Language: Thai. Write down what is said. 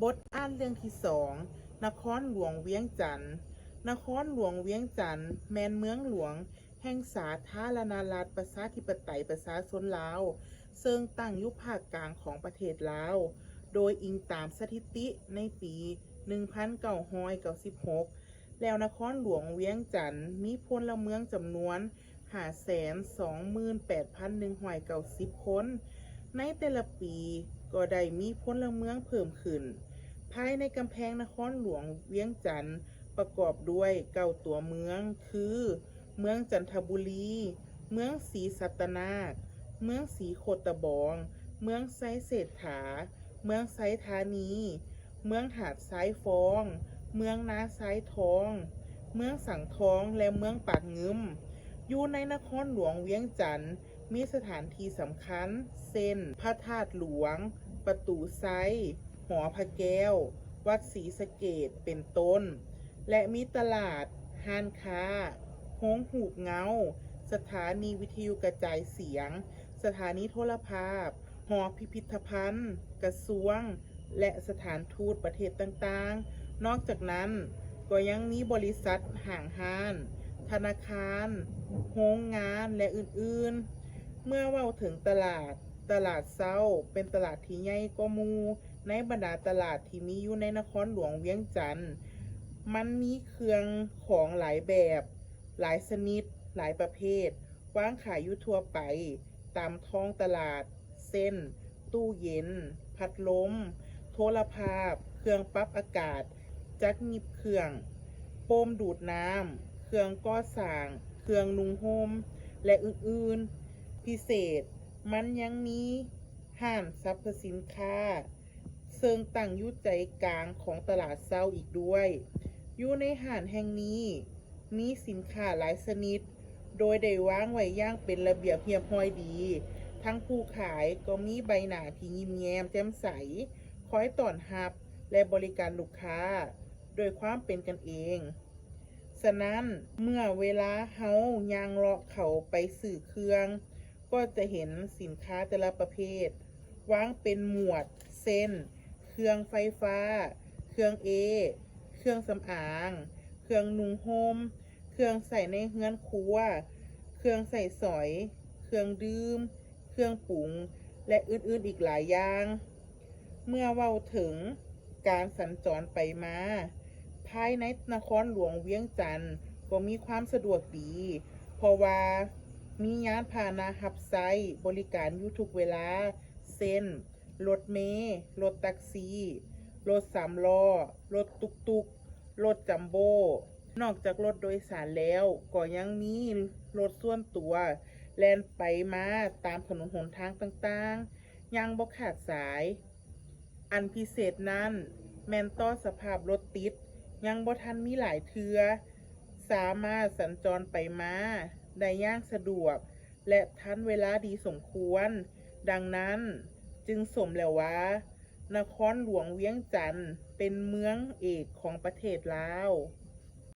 บทอ่านเรื่องที่สองนครหลวงเวียงจันทน์นครหลวงเวียงจันทน์แม่นเมืองหลวงแห่งสาธารณรัฐประชาธิปไตยประชาชนลาวซึ่งตั้งอยู่ภาคกลางของประเทศลาวโดยอิงตามสถิติในปี 1996 แล้วนครหลวงเวียงจันทน์มีพลเมืองจำนวน 528,190 คน ในแต่ละปีก็ได้มีพลเมืองเพิ่มขึ้น ภายในกำแพงนครหลวงเวียงจันทน์ประกอบด้วย9ตัวเมืองคือ เมืองจันทบุรี เมืองศรีสัตนาค เมืองศรีโคตบอง เมืองไซเศรษฐา เมืองไซธานี เมืองหาดไซฟอง เมืองนาไซทอง เมืองสังทอง และเมืองปากงึม อยู่ในนครหลวงเวียงจันทน์มีสถานที่สำคัญเช่นพระธาตุหลวง ประตูไซหอพระแก้ว วัดศรีสะเกษเป็นต้น และมีตลาดห้านค้าโฮงหูกเงา สถานีวิทยุกระจายเสียง สถานีโทรภาพ หอพิพิธภัณฑ์ กระทรวง และสถานทูตประเทศต่างๆ นอกจากนั้นก็ยังมีบริษัทห้างห้าน ธนาคารโรงงานและอื่นๆ เมื่อเว้าถึงตลาดเช้าเป็นตลาดที่ใหญ่กว่าหมู่ในบรรดาตลาดที่มีอยู่ในนครหลวงเวียงจันทน์มันมีเครื่องของหลายแบบ หลายชนิด หลายประเภทวางขายอยู่ทั่วไป ตามท้องตลาดเช่นตู้เย็น พัดลม โทรภาพ เครื่องปรับอากาศ จักรหยิบเครื่อง โฟมดูดน้ำ เครื่องก่อสร้าง เครื่องนุ่งห่ม และอื่นๆ พิเศษ มันยังมีห้างสรรพสินค้าซึ่งตั้งอยู่ใจกลางของตลาดเช้าอีกด้วย อยู่ในห้างแห่งนี้มีสินค้าหลายชนิด โดยได้วางไว้อย่างเป็นระเบียบเรียบร้อยดี ทั้งผู้ขายก็มีใบหน้าที่ยิ้มแย้มแจ่มใส คอยต้อนรับและบริการลูกค้าโดยความเป็นกันเอง ฉะนั้นเมื่อเวลาเฮาย่างเลาะเข้าไปซื้อเครื่อง ก็จะเห็นสินค้าแต่ละประเภทวางเป็นหมวดเช่นเครื่องไฟฟ้า เครื่องเครื่องสำอาง เครื่องนุ่งห่ม เครื่องใส่ในเรือนครัว เครื่องใส่สอย เครื่องดื่ม เครื่องปรุง และอื่นๆอีกหลายอย่าง เมื่อเว้าถึงการสัญจรไปมาภายในนครหลวงเวียงจันทน์ก็มีความสะดวกดี เพราะว่ามียานพาหนะรับใช้บริการอยู่ทุกเวลาเช่นรถเมล์ รถแท็กซี่ รถสามล้อ รถตุกๆ รถจัมโบ้ นอกจากรถโดยสารแล้วก็ยังมีรถส่วนตัวแล่นไปมาตามถนนหนทางต่างๆยังบ่ขาดสาย อันพิเศษนั้นแม่นต่อสภาพรถติดยังบ่ทันมีหลายเทื่อสามารถสัญจรไปมาได้อย่างสะดวกและทันเวลาดีสมควร ดังนั้นจึงสมแล้วว่านครหลวงเวียงจันทน์เป็นเมืองเอกของประเทศลาว